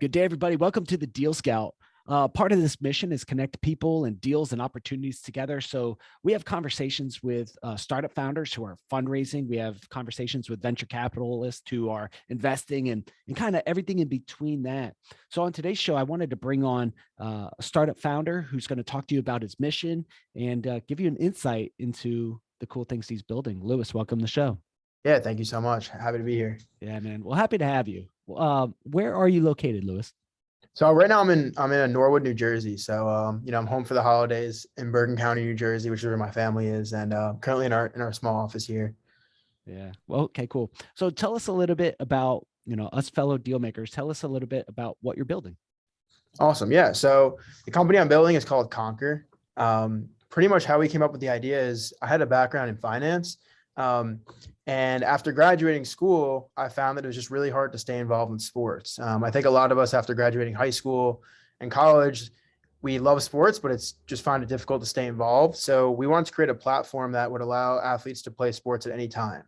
Good day, everybody. Welcome to the Deal Scout. Part of this mission is connect people and deals and opportunities together. So we have conversations with startup founders who are fundraising. We have conversations with venture capitalists who are investing and kind of everything in between that. So on today's show, I wanted to bring on a startup founder who's going to talk to you about his mission and give you an insight into the cool things he's building. Louis, welcome to the show. Yeah, thank you so much. Happy to be here. Yeah, man. Well, happy to have you. Where are you located, Louis? So right now I'm in Norwood, New Jersey. So I'm home for the holidays in Bergen County, New Jersey, which is where my family is, and currently in our small office here. Yeah. Well, okay, cool. So tell us a little bit about, us fellow deal makers. Tell us a little bit about what you're building. Awesome. Yeah. So the company I'm building is called Conquer. Pretty much how we came up with the idea is I had a background in finance. And after graduating school, I found that it was just really hard to stay involved in sports. I think a lot of us after graduating high school and college, we love sports, but it's just find it difficult to stay involved. So we wanted to create a platform that would allow athletes to play sports at any time.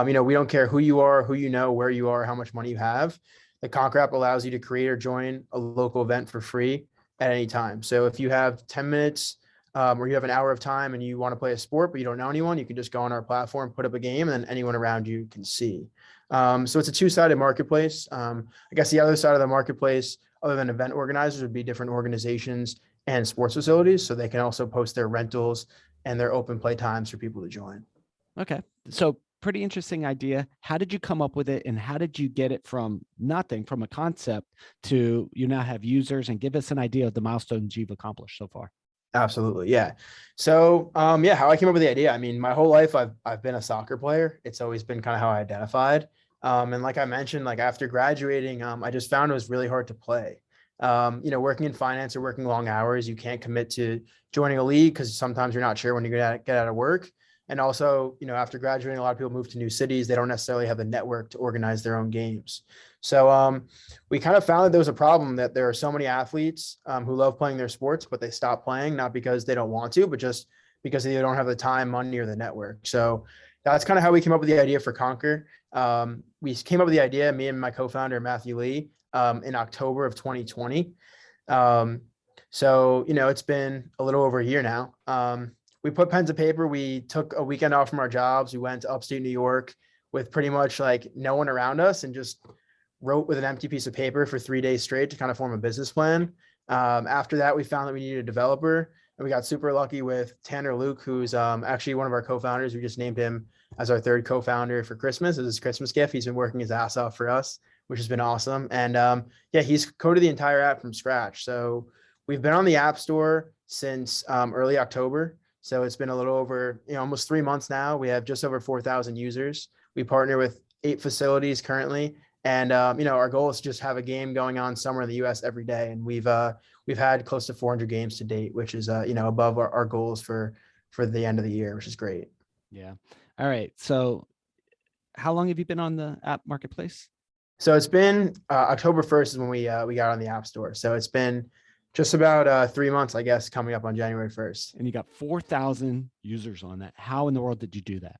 We don't care who you are, who you know, where you are, how much money you have. The Conquer app allows you to create or join a local event for free at any time. So if you have 10 minutes or you have an hour of time and you want to play a sport, but you don't know anyone, you can just go on our platform, put up a game, and then anyone around you can see. So it's a two-sided marketplace. I guess the other side of the marketplace, other than event organizers, would be different organizations and sports facilities. So they can also post their rentals and their open play times for people to join. Okay. So pretty interesting idea. How did you come up with it, and how did you get it from nothing, from a concept, to you now have users? And give us an idea of the milestones you've accomplished so far. Absolutely. Yeah. So, how I came up with the idea. I mean, my whole life I've been a soccer player. It's always been kind of how I identified. And like I mentioned, like after graduating, I just found it was really hard to play. Working in finance or working long hours, you can't commit to joining a league because sometimes you're not sure when you're going to get out of work. And also, after graduating, a lot of people move to new cities. They don't necessarily have the network to organize their own games. So we kind of found that there was a problem, that there are so many athletes who love playing their sports, but they stop playing, not because they don't want to, but just because they don't have the time, money, or the network. So that's kind of how we came up with the idea for Conquer. We came up with the idea, me and my co-founder, Matthew Lee, in October of 2020. It's been a little over a year now. We put pen to paper. We took a weekend off from our jobs. We went to upstate New York with pretty much like no one around us and just wrote with an empty piece of paper for 3 days straight to kind of form a business plan. After that, we found that we needed a developer, and we got super lucky with Tanner Luke, who's actually one of our co-founders. We just named him as our third co-founder for Christmas as his Christmas gift. He's been working his ass off for us, which has been awesome. And he's coded the entire app from scratch. So we've been on the App Store since early October. So it's been a little over, almost 3 months now. We have just over 4,000 users. We partner with 8 facilities currently. And, our goal is to just have a game going on somewhere in the US every day. And we've had close to 400 games to date, which is, above our goals for the end of the year, which is great. Yeah. All right. So how long have you been on the app marketplace? So it's been October 1st is when we got on the App Store. So it's been just about 3 months, I guess, coming up on January 1st. And you got 4,000 users on that. How in the world did you do that?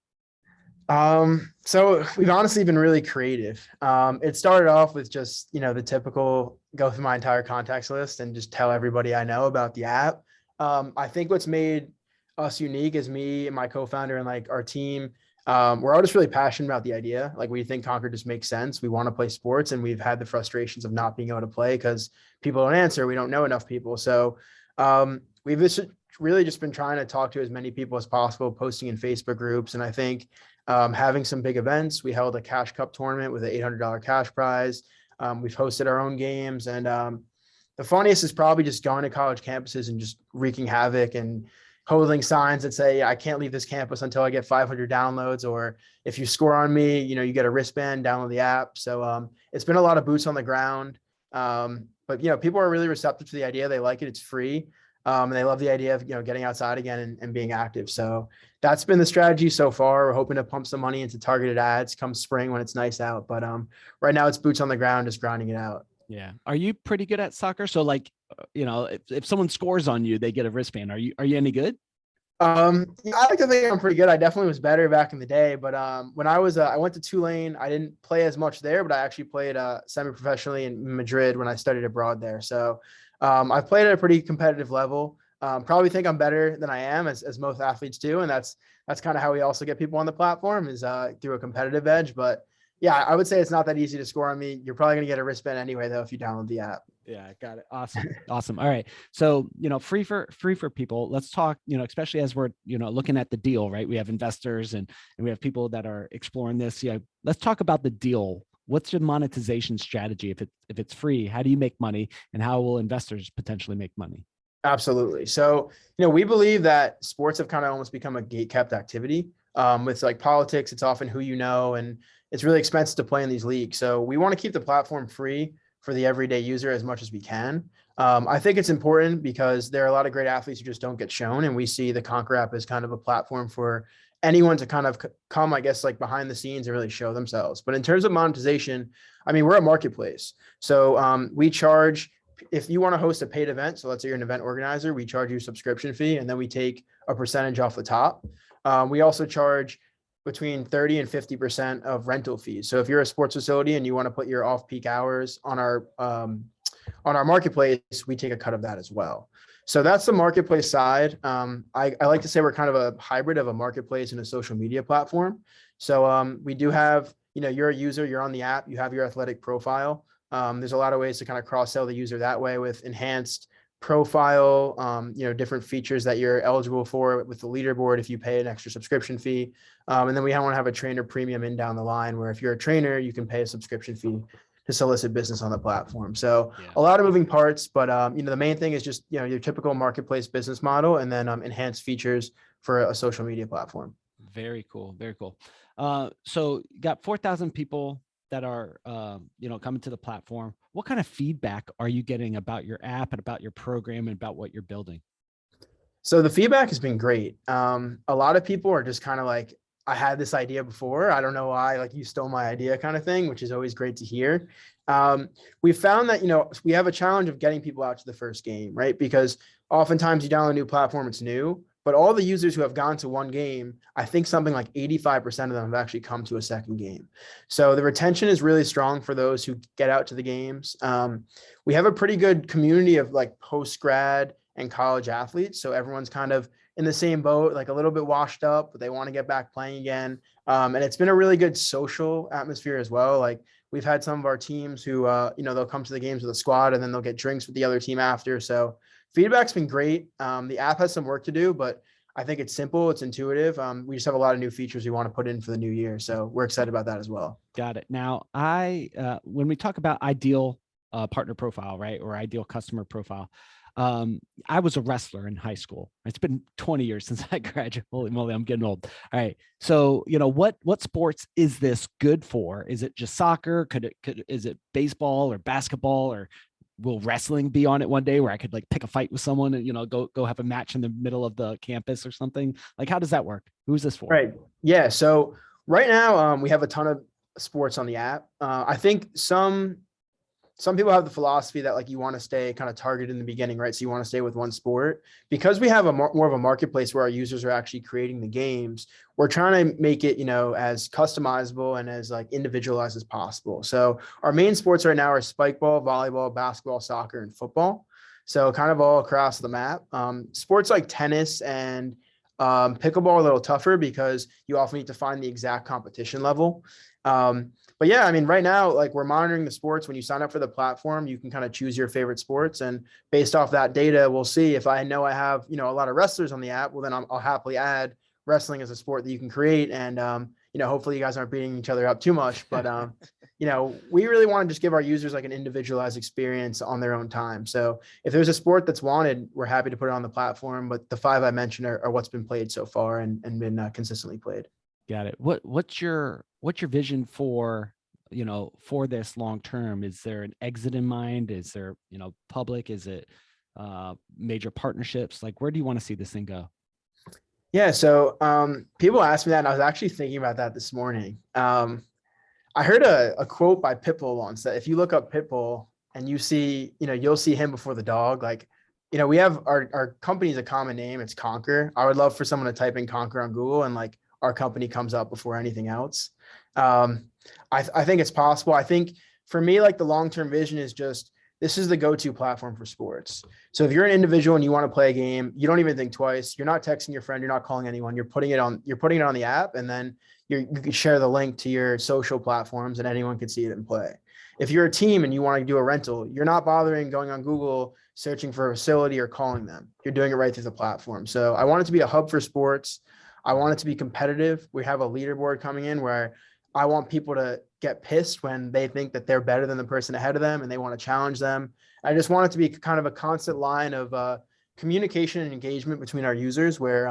So we've honestly been really creative. It started off with just, the typical go through my entire contacts list and just tell everybody I know about the app. I think what's made us unique is me and my co-founder and like our team. We're all just really passionate about the idea. Like we think Conquer just makes sense. We want to play sports, and we've had the frustrations of not being able to play because people don't answer. We don't know enough people. So, we've really just been trying to talk to as many people as possible, posting in Facebook groups. And I think having some big events. We held a cash cup tournament with an $800 cash prize. We've hosted our own games. And the funniest is probably just going to college campuses and just wreaking havoc and holding signs that say, I can't leave this campus until I get 500 downloads. Or if you score on me, you get a wristband, download the app. So it's been a lot of boots on the ground. But people are really receptive to the idea. They like it. It's free. And they love the idea of, getting outside again and being active. So that's been the strategy so far. We're hoping to pump some money into targeted ads come spring when it's nice out. But right now it's boots on the ground, just grinding it out. Yeah. Are you pretty good at soccer? So like, if someone scores on you, they get a wristband. Are you any good? Yeah, I like to think I'm pretty good. I definitely was better back in the day, but when I went to Tulane, I didn't play as much there, but I actually played semi-professionally in Madrid when I studied abroad there. So I've played at a pretty competitive level. Probably think I'm better than I am, as most athletes do, and that's kind of how we also get people on the platform is through a competitive edge. But yeah, I would say it's not that easy to score on me. You're probably gonna get a wristband anyway, though, if you download the app. Yeah, I got it. Awesome. Awesome. All right. So, free for people. Let's talk, especially as we're, looking at the deal, right? We have investors and we have people that are exploring this. Yeah. Let's talk about the deal. What's your monetization strategy? If it's free, how do you make money and how will investors potentially make money? Absolutely. So, we believe that sports have kind of almost become a gate-kept activity. With like politics, it's often who you know, and it's really expensive to play in these leagues. So we want to keep the platform free for the everyday user as much as we can. I think it's important because there are a lot of great athletes who just don't get shown, and we see the Conquer app as kind of a platform for anyone to kind of come, I guess, like behind the scenes and really show themselves. But in terms of monetization, I mean, we're a marketplace, so we charge if you want to host a paid event. So let's say you're an event organizer, we charge you a subscription fee, and then we take a percentage off the top. We also charge between 30 and 50% of rental fees. So if you're a sports facility and you want to put your off-peak hours on our marketplace, we take a cut of that as well. So that's the marketplace side. I like to say we're kind of a hybrid of a marketplace and a social media platform. So we do have, you're a user, you're on the app, you have your athletic profile. There's a lot of ways to kind of cross-sell the user that way with enhanced profile, different features that you're eligible for with the leaderboard if you pay an extra subscription fee. And then we want to have a trainer premium in down the line where if you're a trainer, you can pay a subscription fee to solicit business on the platform. So Yeah. a lot of moving parts, but the main thing is just, your typical marketplace business model, and then enhanced features for a social media platform. Very cool. Very cool. So you got 4,000 people that are, coming to the platform. What kind of feedback are you getting about your app and about your program and about what you're building? So the feedback has been great. A lot of people are just kind of like, I had this idea before. I don't know why, like you stole my idea kind of thing, which is always great to hear. We found that, we have a challenge of getting people out to the first game, right? Because oftentimes you download a new platform, it's new, but all the users who have gone to one game, I think something like 85% of them have actually come to a second game. So the retention is really strong for those who get out to the games. We have a pretty good community of like post-grad and college athletes. So everyone's kind of in the same boat, like a little bit washed up, but they want to get back playing again. And it's been a really good social atmosphere as well. Like we've had some of our teams who, they'll come to the games with a squad and then they'll get drinks with the other team after. So feedback's been great. The app has some work to do, but I think it's simple. It's intuitive. We just have a lot of new features we want to put in for the new year. So we're excited about that as well. Got it. Now, when we talk about ideal partner profile, right, or ideal customer profile, I was a wrestler in high school. It's been 20 years since I graduated. Holy moly, I'm getting old. All right. So, what sports is this good for? Is it just soccer? Is it baseball or basketball, or will wrestling be on it one day where I could like pick a fight with someone and, go have a match in the middle of the campus or something? Like, how does that work? Who's this for? Right. Yeah. So right now, we have a ton of sports on the app. I think some people have the philosophy that like you want to stay kind of targeted in the beginning, right? So you want to stay with one sport. Because we have a more of a marketplace where our users are actually creating the games, we're trying to make it, as customizable and as like individualized as possible. So our main sports right now are spikeball, volleyball, basketball, soccer, and football. So kind of all across the map. Sports like tennis and pickleball are a little tougher because you often need to find the exact competition level. But yeah, I mean, right now, like we're monitoring the sports. When you sign up for the platform, you can kind of choose your favorite sports. And based off that data, we'll see if I know I have, a lot of wrestlers on the app, well, then I'll happily add wrestling as a sport that you can create. And, hopefully you guys aren't beating each other up too much, but, we really want to just give our users like an individualized experience on their own time. So if there's a sport that's wanted, we're happy to put it on the platform, but the 5 I mentioned are what's been played so far and been consistently played. Got it. What's your vision for, for this long term? Is there an exit in mind? Is there, public? Is it major partnerships? Like, where do you want to see this thing go? Yeah. So people asked me that, and I was actually thinking about that this morning. I heard a quote by Pitbull once that if you look up Pitbull and you see, you'll see him before the dog. Like we have our company's a common name. It's Conquer. I would love for someone to type in Conquer on Google and like our company comes up before anything else. Um, I think it's possible. I think for me, like the long-term vision is just this is the go-to platform for sports. So if you're an individual and you want to play a game, you don't even think twice. You're not texting your friend. You're not calling anyone. You're putting it on the app, and then you can share the link to your social platforms, and anyone can see it and play. If you're a team and you want to do a rental, you're not bothering going on Google, searching for a facility or calling them. You're doing it right through the platform. So I want it to be a hub for sports. I want it to be competitive. We have a leaderboard coming in where I want people to get pissed when they think that they're better than the person ahead of them and they want to challenge them. I just want it to be kind of a constant line of communication and engagement between our users where,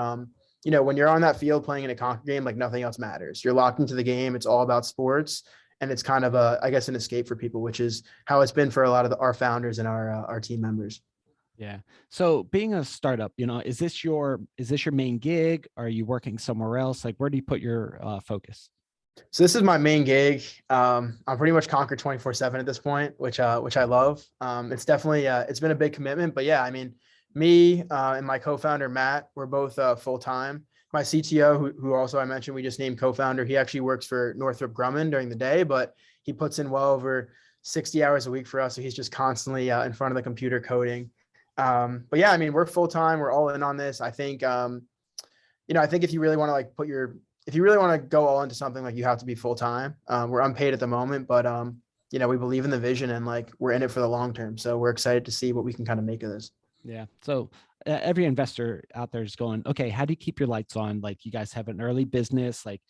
when you're on that field playing in a Conquer game, like nothing else matters. You're locked into the game. It's all about sports. And it's kind of I guess, an escape for people, which is how it's been for a lot of our founders and our team members. Yeah. So being a startup, is this your main gig? Are you working somewhere else? Like, where do you put your focus? So this is my main gig. I'm pretty much Conquer 24/7 at this point, which I love. It's definitely it's been a big commitment, but yeah, I mean, me and my co-founder Matt, we're both full time. My CTO, who also I mentioned, we just named co-founder. He actually works for Northrop Grumman during the day, but he puts in well over 60 hours a week for us. So he's just constantly in front of the computer coding. But yeah, I mean, we're full time. We're all in on this. I think I think if you really want to like if you really want to go all into something, like you have to be full time. We're unpaid at the moment, but we believe in the vision and like we're in it for the long term. So we're excited to see what we can kind of make of this. Yeah. So every investor out there is going, okay, how do you keep your lights on? Like, you guys have an early business, like,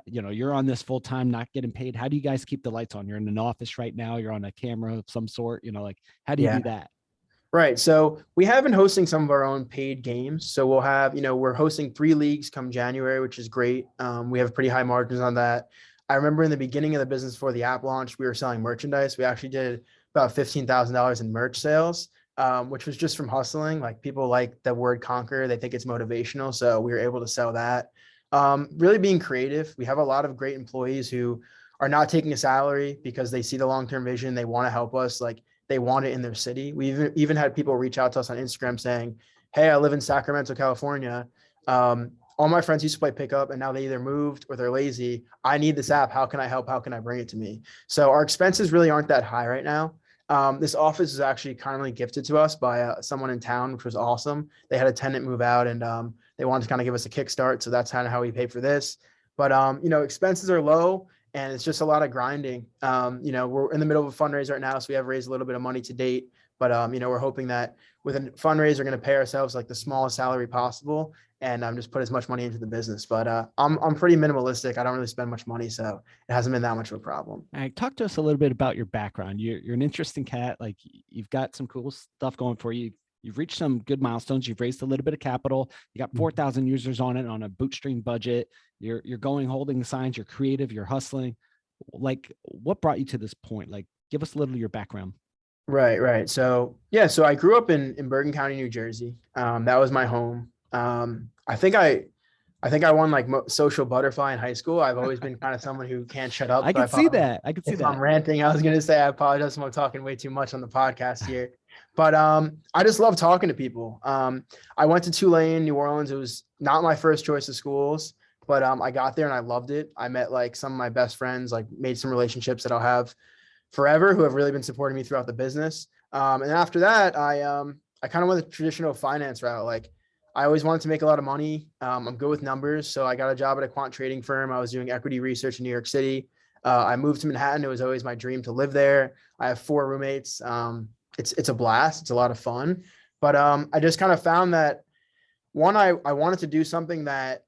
you're on this full time, not getting paid. How do you guys keep the lights on? You're in an office right now. You're on a camera of some sort, like, how do you Yeah. do that? Right. So we have been hosting some of our own paid games. So we'll have, we're hosting 3 leagues come January, which is great. We have pretty high margins on that. I remember in the beginning of the business before the app launch, we were selling merchandise. We actually did about $15,000 in merch sales, which was just from hustling. Like people like the word conquer, they think it's motivational. So we were able to sell that. Really being creative. We have a lot of great employees who are not taking a salary because they see the long-term vision. They want to help us. Like they want it in their city. We even had people reach out to us on Instagram saying, "Hey, I live in Sacramento, California. All my friends used to play pickup and now they either moved or they're lazy. I need this app. How can I help? How can I bring it to me?" So our expenses really aren't that high right now. This office is actually kindly gifted to us by someone in town, which was awesome. They had a tenant move out and they wanted to kind of give us a kickstart. So that's kind of how we pay for this. But, expenses are low and it's just a lot of grinding. We're in the middle of a fundraiser right now, so we have raised a little bit of money to date. But we're hoping that with a fundraiser, we're going to pay ourselves like the smallest salary possible, and just put as much money into the business. But I'm pretty minimalistic. I don't really spend much money, so it hasn't been that much of a problem. All right, talk to us a little bit about your background. You're an interesting cat. Like, you've got some cool stuff going for you. You've reached some good milestones. You've raised a little bit of capital. You got 4,000 users on it on a bootstream budget. You're going, holding the signs. You're creative. You're hustling. Like, what brought you to this point? Like, give us a little of your background. Right, right. So yeah, so I grew up in Bergen County, New Jersey. That was my home. I think I won like social butterfly in high school. I've always been kind of someone who can't shut up. I So I could see apologize that. I could see if I'm that. ranting. I was gonna say I apologize if I'm talking way too much on the podcast here, but I just love talking to people. I went to Tulane, New Orleans. It was not my first choice of schools, but I got there and I loved it. I met like some of my best friends, like made some relationships that I'll have forever, who have really been supporting me throughout the business. And after that, I kind of went the traditional finance route. Like I always wanted to make a lot of money. I'm good with numbers, so I got a job at a quant trading firm. I was doing equity research in New York City. I moved to Manhattan. It was always my dream to live there. I have 4 roommates. It's a blast. It's a lot of fun. But I just kind of found that one, I wanted to do something that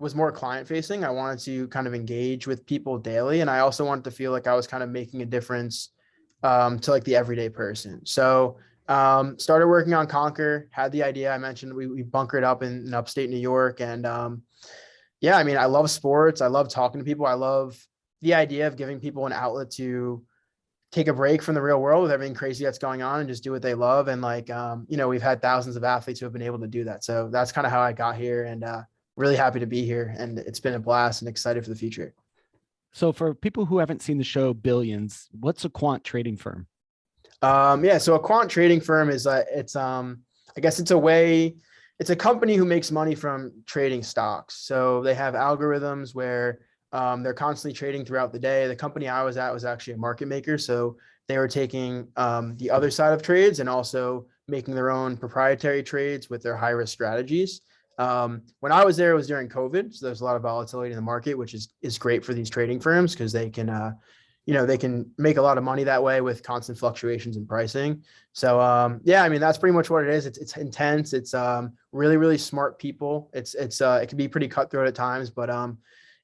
was more client facing. I wanted to kind of engage with people daily. And I also wanted to feel like I was kind of making a difference to like the everyday person. So started working on Conquer, had the idea. I mentioned we bunkered up in upstate New York. And yeah, I mean, I love sports. I love talking to people. I love the idea of giving people an outlet to take a break from the real world with everything crazy that's going on and just do what they love. And like, we've had thousands of athletes who have been able to do that. So that's kind of how I got here and really happy to be here. And it's been a blast and excited for the future. So, for people who haven't seen the show Billions, what's a quant trading firm? Yeah. So a quant trading firm is, it's, I guess it's a way, it's a company who makes money from trading stocks. So they have algorithms where they're constantly trading throughout the day. The company I was at was actually a market maker. So they were taking the other side of trades and also making their own proprietary trades with their high risk strategies. When I was there, it was during COVID. So there's a lot of volatility in the market, which is great for these trading firms because they can, they can make a lot of money that way with constant fluctuations in pricing. So yeah, I mean, that's pretty much what it is. It's intense. It's really, really smart people. It can be pretty cutthroat at times, but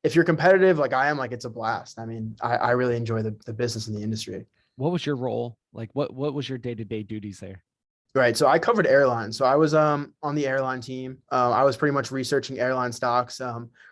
if you're competitive like I am, like it's a blast. I mean, I really enjoy the business and the industry. What was your role? Like what was your day-to-day duties there? Right. So I covered airlines. So I was on the airline team. I was pretty much researching airline stocks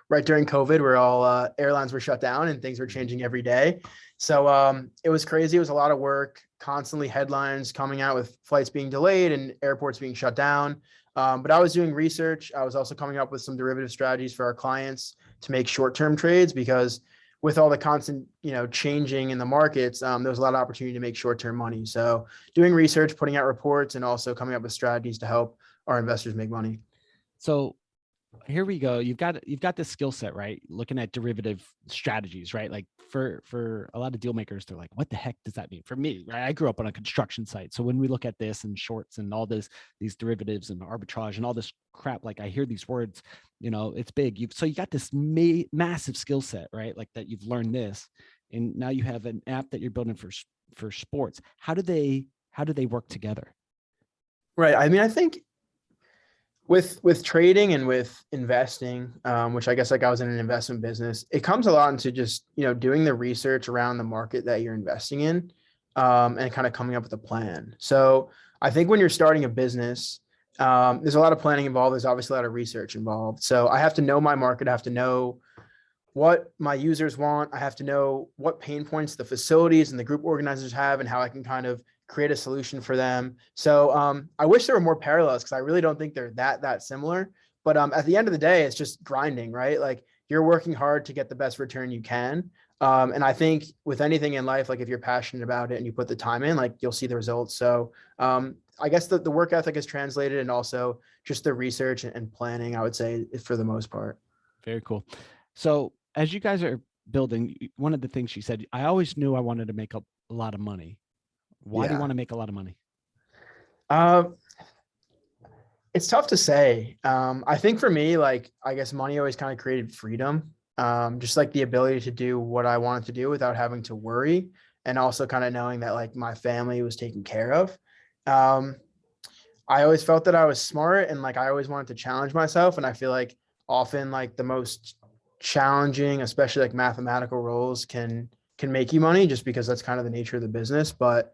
right during COVID, where all airlines were shut down and things were changing every day. So it was crazy. It was a lot of work, constantly headlines coming out with flights being delayed and airports being shut down. But I was doing research. I was also coming up with some derivative strategies for our clients to make short-term trades because with all the constant, changing in the markets, there was a lot of opportunity to make short-term money. So doing research, putting out reports, and also coming up with strategies to help our investors make money. So here we go. You've got this skill set, right? Looking at derivative strategies, right? Like for a lot of deal makers, they're like, what the heck does that mean? For me, right? I grew up on a construction site. So when we look at this and shorts and all these derivatives and arbitrage and all this crap, like I hear these words, it's big. You got this massive skill set, right? Like that you've learned this, and now you have an app that you're building for sports. How do they work together? Right. I mean, I think with trading and with investing, which I guess like I was in an investment business, it comes a lot into just, doing the research around the market that you're investing in, and kind of coming up with a plan. So I think when you're starting a business, there's a lot of planning involved. There's obviously a lot of research involved. So I have to know my market. I have to know what my users want. I have to know what pain points the facilities and the group organizers have and how I can kind of create a solution for them. So I wish there were more parallels because I really don't think they're that similar. But at the end of the day, it's just grinding, right? Like you're working hard to get the best return you can. And I think with anything in life, like if you're passionate about it and you put the time in, like you'll see the results. So I guess the work ethic is translated and also just the research and planning, I would say, for the most part. Very cool. So as you guys are building, one of the things she said, I always knew I wanted to make a lot of money. Why do you Yeah. want to make a lot of money? Um, it's tough to say. I think for me, like, I guess money always kind of created freedom. Just like the ability to do what I wanted to do without having to worry. And also kind of knowing that like my family was taken care of. Um, I always felt that I was smart and like I always wanted to challenge myself. And I feel like often like the most challenging, especially like mathematical roles can make you money just because that's kind of the nature of the business. But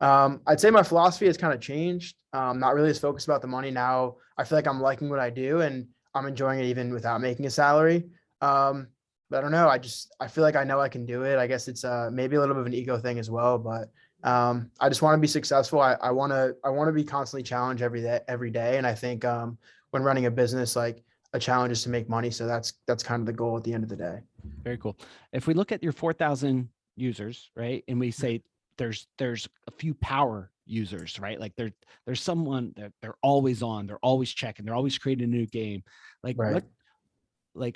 I'd say my philosophy has kind of changed. Not really as focused about the money now. I feel like I'm liking what I do and I'm enjoying it even without making a salary. But I don't know. I feel like I know I can do it. I guess it's maybe a little bit of an ego thing as well, but I just want to be successful. I want to be constantly challenged every day. And I think when running a business, like a challenge is to make money. So that's kind of the goal at the end of the day. Very cool. If we look at your 4,000 users, right, and we say there's a few power users, right? Like there's someone that they're always on, they're always checking, they're always creating a new game. Like Right.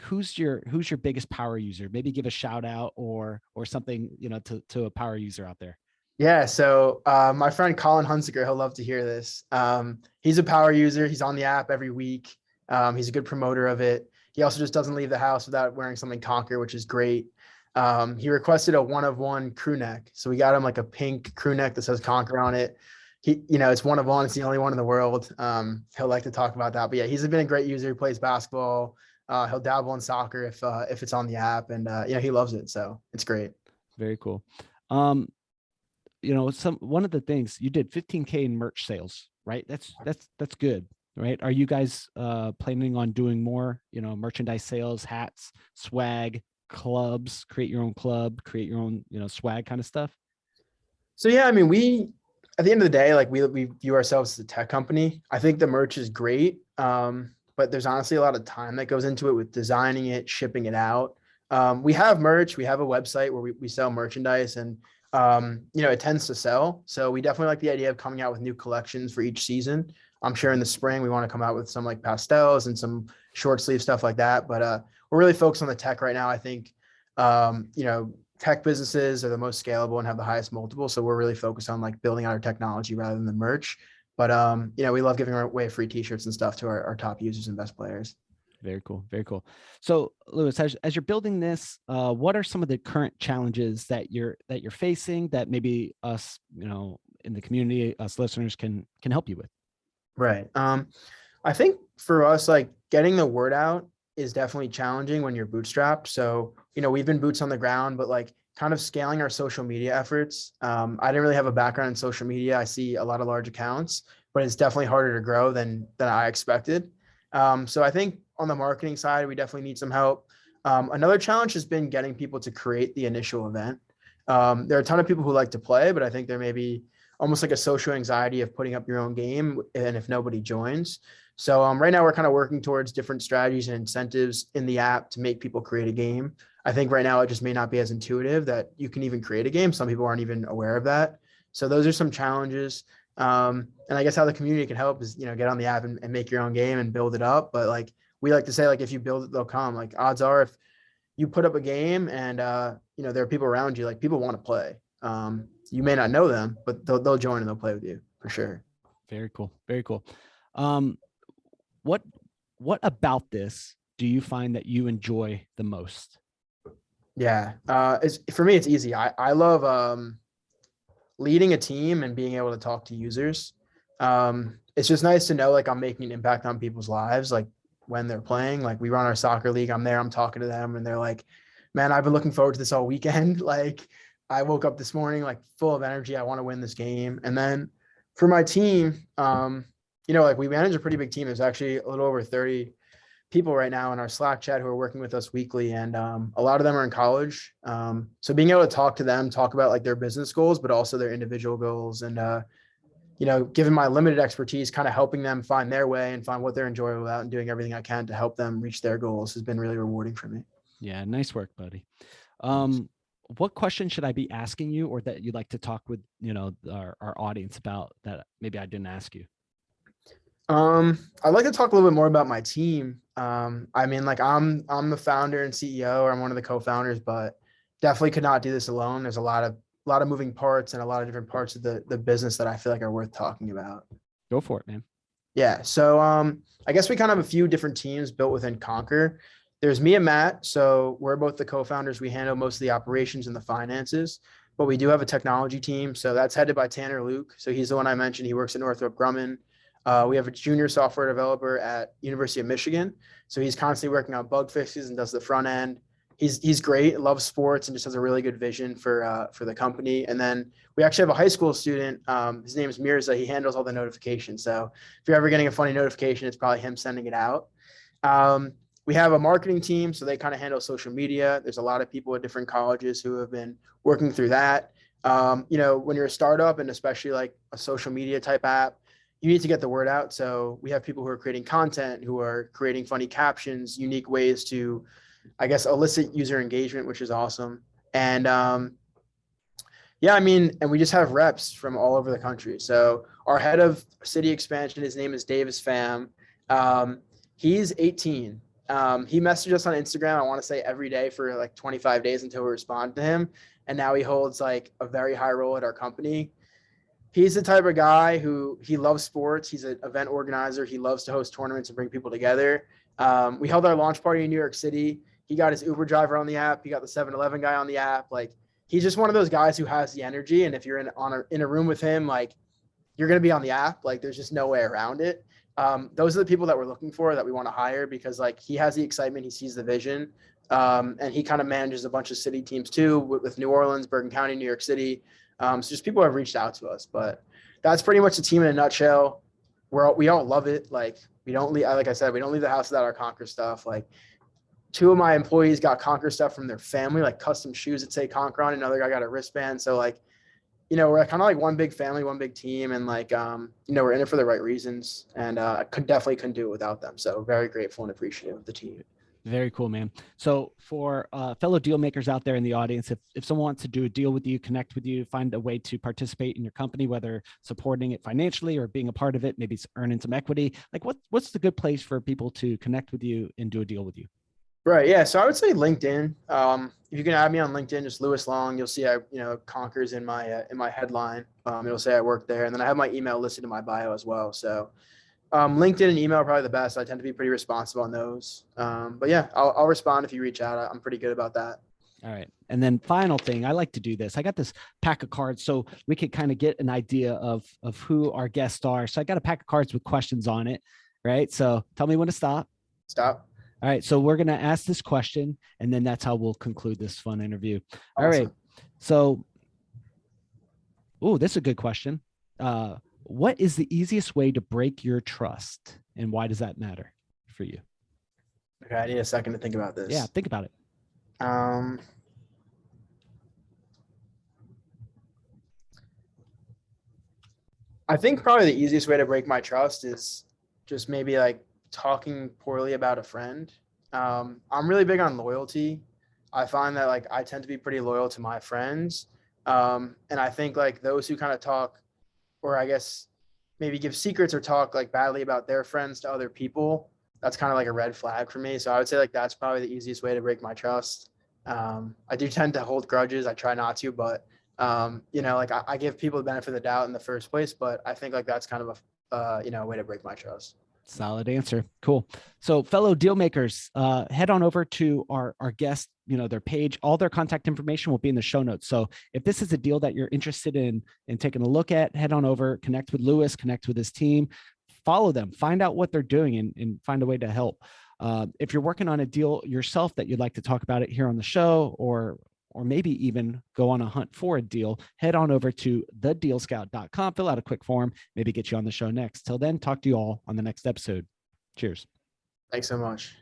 who's your biggest power user? Maybe give a shout out or something, to a power user out there. Yeah. So my friend Colin Hunziker, he'll love to hear this. He's a power user. He's on the app every week. He's a good promoter of it. He also just doesn't leave the house without wearing something Conquer, which is great. He requested a one of one crew neck. So we got him like a pink crew neck that says Conquer on it. It's one of one. It's the only one in the world. He'll like to talk about that. But yeah, he's been a great user. He plays basketball. He'll dabble in soccer if it's on the app, and he loves it. So it's great. Very cool. One of the things you did 15K in merch sales, right? That's good, right? Are you guys planning on doing more, merchandise sales, hats, swag, clubs, create your own club, create your own, swag kind of stuff? So yeah, I mean, at the end of the day, like we view ourselves as a tech company. I think the merch is great. But there's honestly a lot of time that goes into it with designing it, shipping it out. We have merch, we have a website where we sell merchandise and it tends to sell. So we definitely like the idea of coming out with new collections for each season. I'm sure in the spring we want to come out with some like pastels and some short sleeve stuff like that. But we're really focused on the tech right now. I think tech businesses are the most scalable and have the highest multiple. So we're really focused on like building out our technology rather than the merch. But we love giving away free t-shirts and stuff to our top users and best players. Very cool. Very cool. So, Louis, as you're building this, what are some of the current challenges that you're facing that maybe us, in the community, us listeners can help you with? Right. I think for us, like getting the word out is definitely challenging when you're bootstrapped. So, we've been boots on the ground, but like kind of scaling our social media efforts. I didn't really have a background in social media. I see a lot of large accounts, but it's definitely harder to grow than I expected. So I think on the marketing side, we definitely need some help. Another challenge has been getting people to create the initial event. There are a ton of people who like to play, but I think there may be almost like a social anxiety of putting up your own game and if nobody joins. So right now we're kind of working towards different strategies and incentives in the app to make people create a game. I think right now it just may not be as intuitive that you can even create a game. Some people aren't even aware of that. So those are some challenges. And I guess how the community can help is, get on the app and make your own game and build it up. But like we like to say, like if you build it, they'll come. Like odds are if you put up a game and there are people around you, like people want to play. You may not know them, but they'll join and they'll play with you for sure. Very cool. Very cool. What about this do you find that you enjoy the most? Yeah. For me, it's easy. I love leading a team and being able to talk to users. It's just nice to know like I'm making an impact on people's lives. Like when they're playing, like we run our soccer league, I'm there, I'm talking to them and they're like, man, I've been looking forward to this all weekend. Like I woke up this morning, like full of energy. I want to win this game. And then for my team, like we manage a pretty big team. There's actually a little over 30 people right now in our Slack chat who are working with us weekly. And a lot of them are in college. So being able to talk to them, talk about like their business goals, but also their individual goals and, given my limited expertise, kind of helping them find their way and find what they're enjoyable about and doing everything I can to help them reach their goals has been really rewarding for me. Yeah. Nice work, buddy. What question should I be asking you or that you'd like to talk with, our audience about that maybe I didn't ask you? I'd like to talk a little bit more about my team. I mean, like I'm the founder and CEO, or I'm one of the co-founders, but definitely could not do this alone. There's a lot of moving parts and a lot of different parts of the business that I feel like are worth talking about. Go for it, man. Yeah. So I guess we kind of have a few different teams built within Conquer. There's me and Matt. So we're both the co-founders. We handle most of the operations and the finances, but we do have a technology team. So that's headed by Tanner Luke. So he's the one I mentioned. He works at Northrop Grumman. We have a junior software developer at University of Michigan. So he's constantly working on bug fixes and does the front end. He's great, loves sports, and just has a really good vision for the company. And then we actually have a high school student. His name is Mirza. He handles all the notifications. So if you're ever getting a funny notification, it's probably him sending it out. We have a marketing team, so they kind of handle social media. There's a lot of people at different colleges who have been working through that. When you're a startup and especially like a social media type app, you need to get the word out. So we have people who are creating content, who are creating funny captions, unique ways to, I guess, elicit user engagement, which is awesome. And and we just have reps from all over the country. So our head of city expansion, his name is Davis Pham. He's 18. He messaged us on Instagram, I want to say every day for like 25 days until we respond to him. And now he holds like a very high role at our company. He's the type of guy who he loves sports. He's an event organizer. He loves to host tournaments and bring people together. We held our launch party in New York City. He got his Uber driver on the app. He got the 7-Eleven guy on the app. Like he's just one of those guys who has the energy. And if you're in a room with him, like you're going to be on the app. Like there's just no way around it. Those are the people that we're looking for that we want to hire because like he has the excitement. He sees the vision. And he kind of manages a bunch of city teams too with New Orleans, Bergen County, New York City. So just people have reached out to us, but that's pretty much the team in a nutshell. We all love it. Like we don't leave, like I said, we don't leave the house without our Conquer stuff. Like 2 of my employees got Conquer stuff from their family, like custom shoes that say Conquer on. Another guy got a wristband. So like, we're kind of like one big family, one big team. And like, we're in it for the right reasons and I couldn't do it without them. So very grateful and appreciative of the team. Very cool, man. So for fellow deal makers out there in the audience, if someone wants to do a deal with you, connect with you, find a way to participate in your company, whether supporting it financially or being a part of it, maybe earning some equity, like what's the good place for people to connect with you and do a deal with you? Right. Yeah. So I would say LinkedIn. If you can add me on LinkedIn, just Louis.long, you'll see Conquers in my headline. It'll say I work there, and then I have my email listed in my bio as well. So LinkedIn and email are probably the best. I tend to be pretty responsive on those. But yeah, I'll respond if you reach out. I'm pretty good about that. All right. And then final thing, I like to do this. I got this pack of cards so we could kind of get an idea of who our guests are. So I got a pack of cards with questions on it, right? So tell me when to stop. Stop. All right. So we're going to ask this question, and then that's how we'll conclude this fun interview. All right. Awesome. So, oh, this is a good question. What is the easiest way to break your trust, and why does that matter for you? Okay, I need a second to think about Yeah, this. think about it. Um, I think probably the easiest way to break my trust is just maybe like talking poorly about a friend. I'm really big on loyalty. I find that like I tend to be pretty loyal to my friends. And I think like those who kind of talk, or I guess maybe give secrets or talk like badly about their friends to other people, that's kind of like a red flag for me. So I would say like that's probably the easiest way to break my trust. I do tend to hold grudges. I try not to, but like I give people the benefit of the doubt in the first place, but I think like that's kind of a way to break my trust. Solid answer. Cool. So fellow deal makers, head on over to our guest, their page. All their contact information will be in the show notes. So if this is a deal that you're interested in taking a look at, head on over, connect with Louis, connect with his team, follow them, find out what they're doing and find a way to help. If you're working on a deal yourself that you'd like to talk about it here on the show, or maybe even go on a hunt for a deal, head on over to thedealscout.com, fill out a quick form, maybe get you on the show next. Till then, talk to you all on the next episode. Cheers. Thanks so much.